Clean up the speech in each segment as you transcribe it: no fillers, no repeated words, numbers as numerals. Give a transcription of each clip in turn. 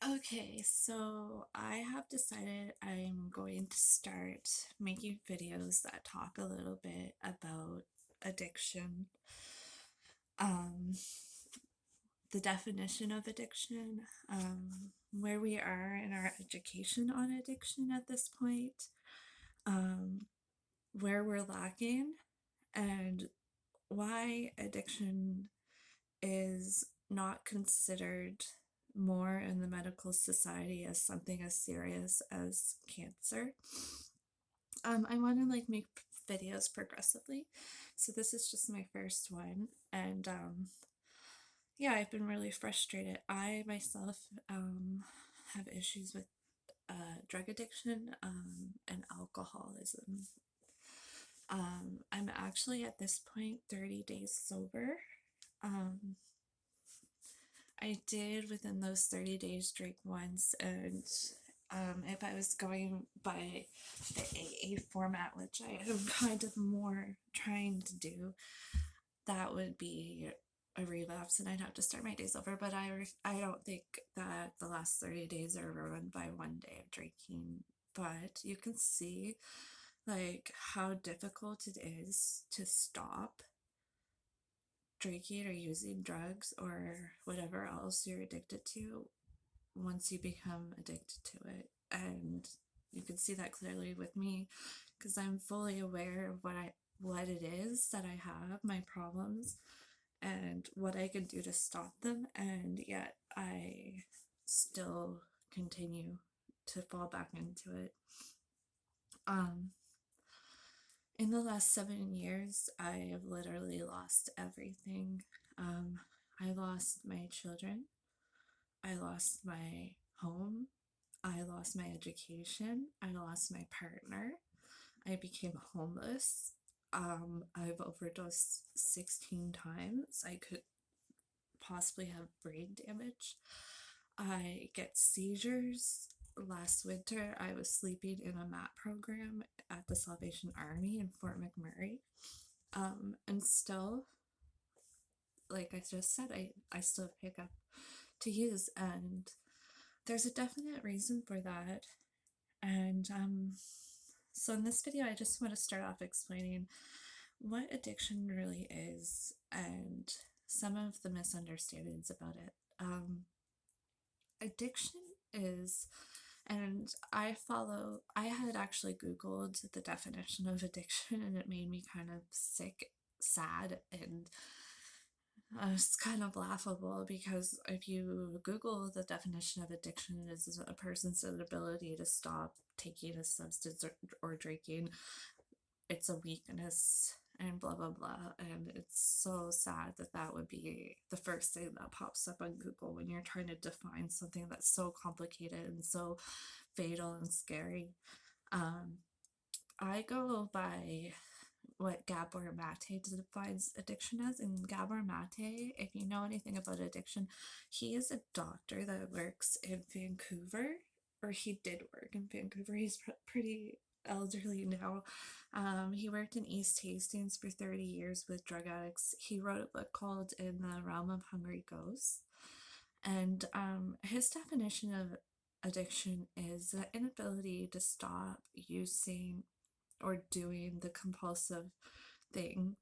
Okay, so I have decided I'm going to start making videos that talk a little bit about addiction, um, the definition of addiction, where we are in our education on addiction at this point, um, where we're lacking, and why addiction is not considered more in the medical society as something as serious as cancer. I want to make videos progressively, so this is just my first one, and yeah, I've been really frustrated. I myself have issues with drug addiction and alcoholism. I'm actually at this point 30 days sober. Um, I did within those 30 days drink once, and if I was going by the AA format, which I am kind of more trying to do, that would be a relapse and I'd have to start my days over. But I don't think that the last 30 days are ruined by one day of drinking. But you can see how difficult it is to stop drinking or using drugs or whatever else you're addicted to once you become addicted to it. And you can see that clearly with me because I'm fully aware of what it is that I have, my problems, and what I can do to stop them, and yet I still continue to fall back into it. Um in the last 7 years, I have literally lost everything. Um, I lost my children. I lost my home. I lost my education. I lost my partner. I became homeless. I've overdosed 16 times. I could possibly have brain damage. I get seizures. Last winter, I was sleeping in a MAT program at the Salvation Army in Fort McMurray. And still, like I just said, I still pick up to use, and there's a definite reason for that. And so in this video, I just want to start off explaining what addiction really is and some of the misunderstandings about it. Addiction is, and I had actually Googled the definition of addiction and it made me kind of sick, sad, and it's kind of laughable because if you Google the definition of addiction, it is a person's inability to stop taking a substance or drinking. It's a weakness and blah blah blah, and it's so sad that that would be the first thing that pops up on Google when you're trying to define something that's so complicated and so fatal and scary. um, I go by what Gabor Mate defines addiction as. And Gabor Mate, if you know anything about addiction, he is a doctor that works in Vancouver, or he did work in Vancouver. He's pretty elderly now. He worked in East Hastings for 30 years with drug addicts. He wrote a book called In the Realm of Hungry Ghosts. And his definition of addiction is the inability to stop using or doing the compulsive thing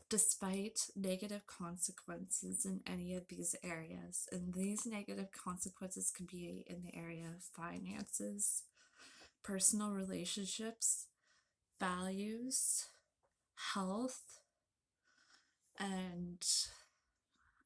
despite negative consequences in any of these areas. And these negative consequences can be in the area of finances, personal relationships, values, health, and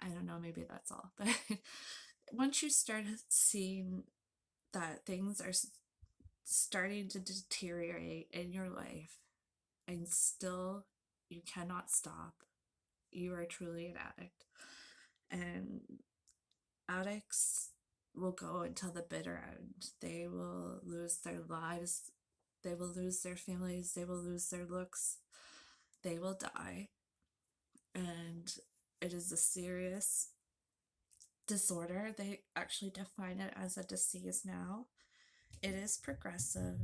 I don't know, maybe that's all. But once you start seeing that things are starting to deteriorate in your life and still you cannot stop, you are truly an addict. And addicts will go until the bitter end. They will lose their lives, they will lose their families, they will lose their looks, they will die. And it is a serious disorder. They actually define it as a disease now. It is progressive,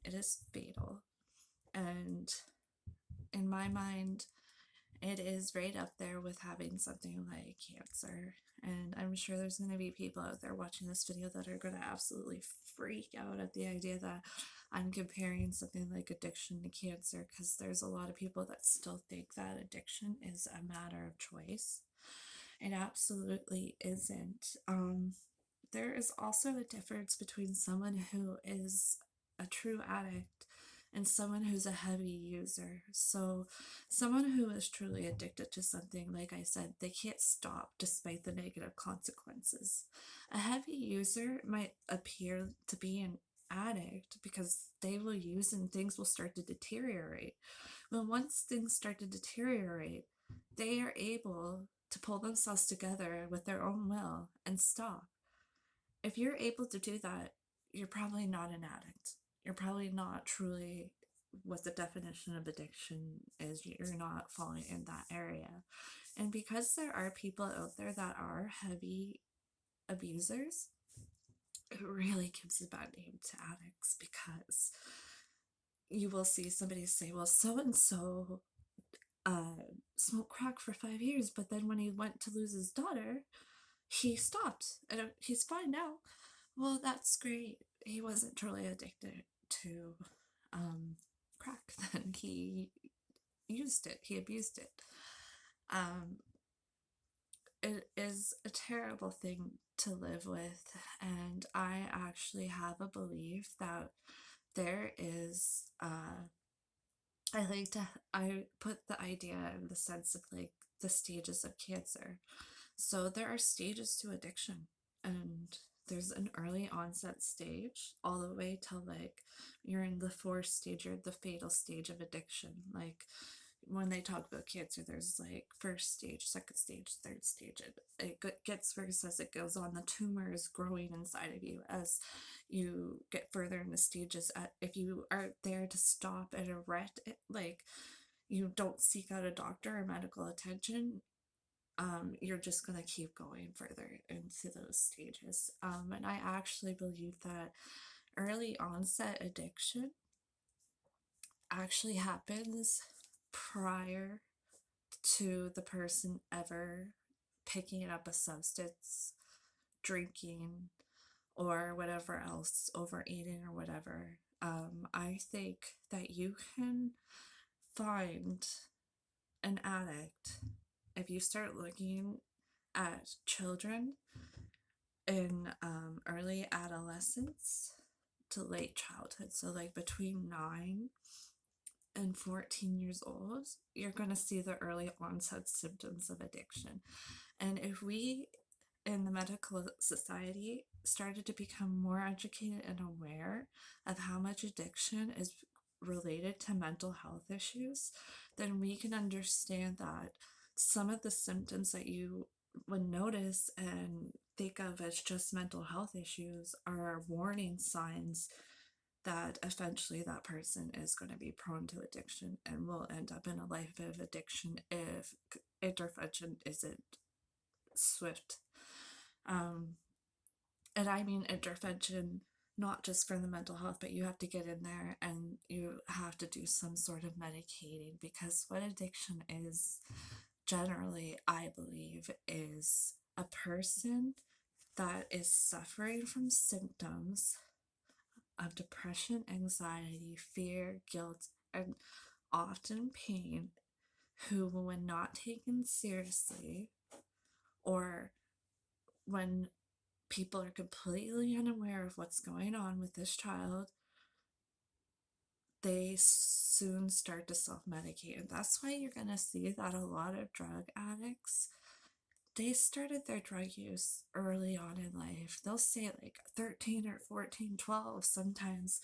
it is fatal, and in my mind, it is right up there with having something like cancer. And I'm sure there's going to be people out there watching this video that are going to absolutely freak out at the idea that I'm comparing something like addiction to cancer, because there's a lot of people that still think that addiction is a matter of choice. It absolutely isn't. There is also a difference between someone who is a true addict and someone who's a heavy user. So, someone who is truly addicted to something, like I said, they can't stop despite the negative consequences. A heavy user might appear to be an addict because they will use and things will start to deteriorate. But once things start to deteriorate, they are able to pull themselves together with their own will and stop. If you're able to do that, you're probably not an addict. You're probably not truly what the definition of addiction is. You're not falling in that area. And because there are people out there that are heavy abusers, it really gives a bad name to addicts, because you will see somebody say, well, so and so smoked crack for 5 years, but then when he went to lose his daughter, he stopped and he's fine now. Well, that's great. He wasn't truly addicted to crack. Then he used it, he abused it. Um, it is a terrible thing to live with, and I actually have a belief that there is I put the idea in the sense of like the stages of cancer. So there are stages to addiction, and there's an early onset stage all the way till like you're in the fourth stage or the fatal stage of addiction. Like when they talk about cancer, there's like first stage, second stage, third stage. It gets worse as it goes on. The tumor is growing inside of you as you get further in the stages. If you are there to stop and arrest it, like you don't seek out a doctor or medical attention, you're just going to keep going further into those stages. And I actually believe that early onset addiction actually happens prior to the person ever picking up a substance, drinking, or whatever else, overeating or whatever. I think that you can find an addict if you start looking at children in early adolescence to late childhood. So, like between 9 and 14 years old, you're going to see the early onset symptoms of addiction. And if we in the medical society started to become more educated and aware of how much addiction is related to mental health issues, then we can understand that some of the symptoms that you would notice and think of as just mental health issues are warning signs that eventually that person is going to be prone to addiction and will end up in a life of addiction if intervention isn't swift. And I mean intervention not just for the mental health, but you have to get in there and you have to do some sort of medicating, because what addiction is generally, I believe, is a person that is suffering from symptoms of depression, anxiety, fear, guilt, and often pain, who, when not taken seriously, or when people are completely unaware of what's going on with this child, they soon start to self-medicate. And that's why you're going to see that a lot of drug addicts, they started their drug use early on in life. They'll say like 13 or 14, 12. Sometimes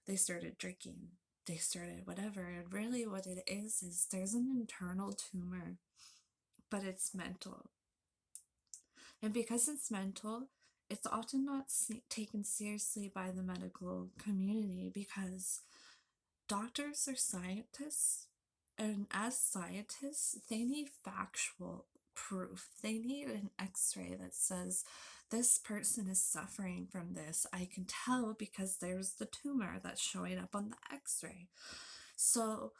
they started drinking, they started whatever. And really what it is there's an internal tumor, but it's mental. And because it's mental, it's often not taken seriously by the medical community, because doctors are scientists, and as scientists, they need factual proof. They need an x-ray that says this person is suffering from this. I can tell because there's the tumor that's showing up on the x-ray. So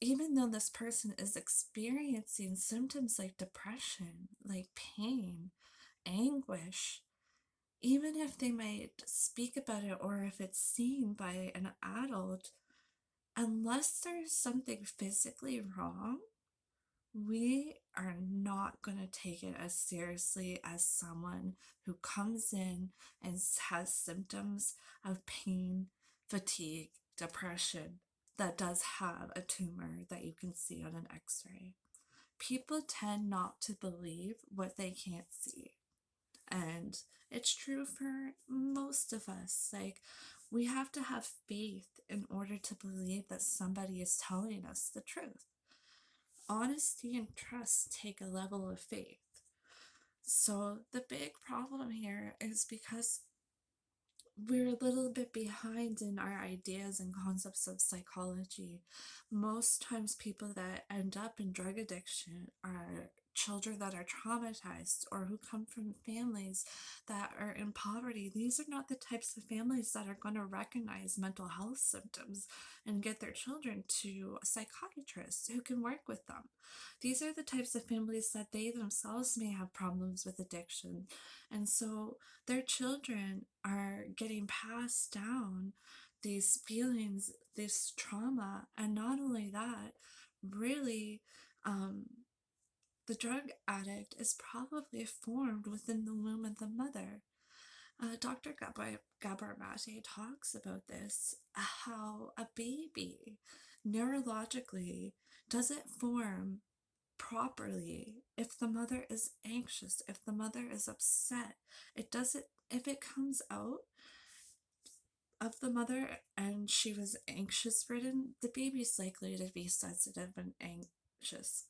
even though this person is experiencing symptoms like depression, like pain, anguish, even if they might speak about it or if it's seen by an adult, unless there's something physically wrong, we are not going to take it as seriously as someone who comes in and has symptoms of pain, fatigue, depression, that does have a tumor that you can see on an x-ray. People tend not to believe what they can't see. And it's true for most of us. Like, we have to have faith in order to believe that somebody is telling us the truth. Honesty and trust take a level of faith. So the big problem here is because we're a little bit behind in our ideas and concepts of psychology. Most times, people that end up in drug addiction are children that are traumatized or who come from families that are in poverty. These are not the types of families that are going to recognize mental health symptoms and get their children to a psychiatrist who can work with them. These are the types of families that they themselves may have problems with addiction. And so their children are getting passed down these feelings, this trauma, and not only that, really, the drug addict is probably formed within the womb of the mother. Dr. Gabor Mate talks about this, how a baby neurologically doesn't form properly if the mother is anxious, if the mother is upset. It doesn't, if it comes out of the mother and she was anxious ridden, the baby's likely to be sensitive and anxious.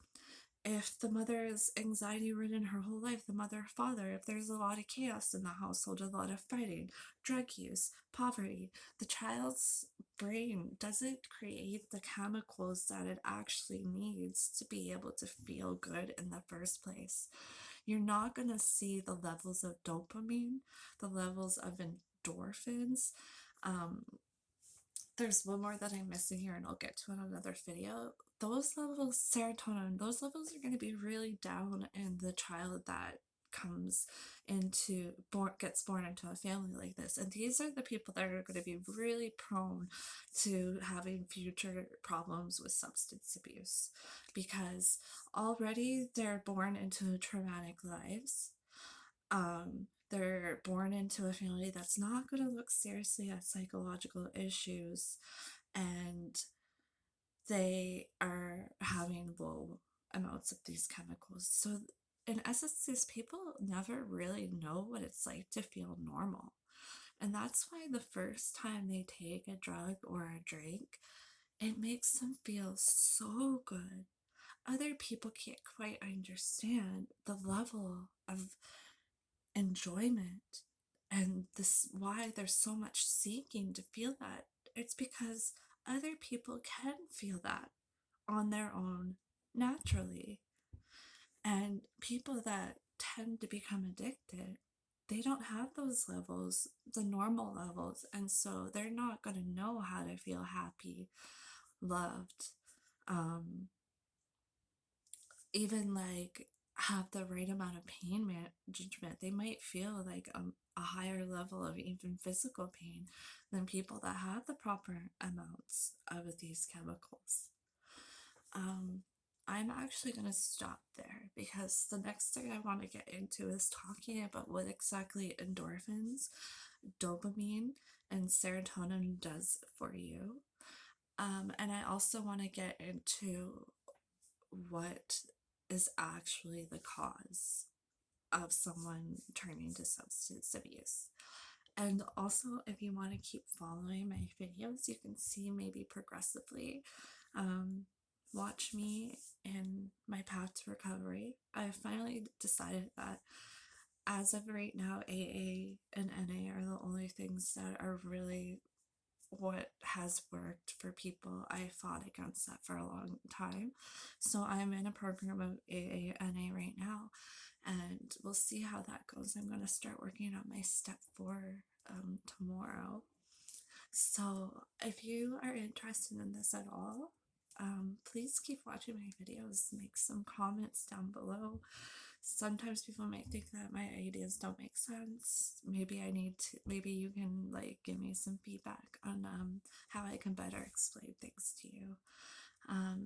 If the mother is anxiety ridden her whole life, the mother or father, if there's a lot of chaos in the household, a lot of fighting, drug use, poverty, the child's brain doesn't create the chemicals that it actually needs to be able to feel good in the first place. You're not going to see the levels of dopamine, the levels of endorphins. There's one more that I'm missing here, and I'll get to in another video. Those levels, serotonin, those levels are going to be really down in the child that gets born into a family like this. And these are the people that are going to be really prone to having future problems with substance abuse, because already they're born into traumatic lives. They're born into a family that's not going to look seriously at psychological issues, and they are having low amounts of these chemicals. So, in essence, these people never really know what it's like to feel normal. And that's why the first time they take a drug or a drink, it makes them feel so good. Other people can't quite understand the level of enjoyment and this why there's so much seeking to feel that. It's because other people can feel that on their own naturally, and people that tend to become addicted, they don't have those levels, the normal levels, and so they're not going to know how to feel happy, loved, even like have the right amount of pain management. They might feel like a higher level of even physical pain than people that have the proper amounts of these chemicals. I'm actually going to stop there because the next thing I want to get into is talking about what exactly endorphins, dopamine, and serotonin does for you. And I also want to get into what is actually the cause of someone turning to substance abuse. And also, if you want to keep following my videos, you can see maybe progressively watch me in my path to recovery. I finally decided that as of right now, AA and NA are the only things that are really what has worked for people. I fought against that for a long time. So I'm in a program of AA NA right now, and we'll see how that goes. I'm going to start working on my step 4 tomorrow. So if you are interested in this at all, please keep watching my videos. Make some comments down below. sometimes people might think that my ideas don't make sense. Maybe I need to, maybe you can like give me some feedback on how I can better explain things to you.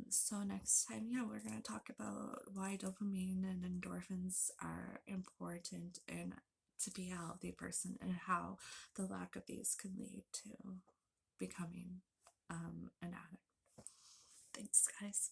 So next time, yeah, we're gonna talk about why dopamine and endorphins are important and to be a healthy person, and how the lack of these can lead to becoming an addict. Thanks, guys.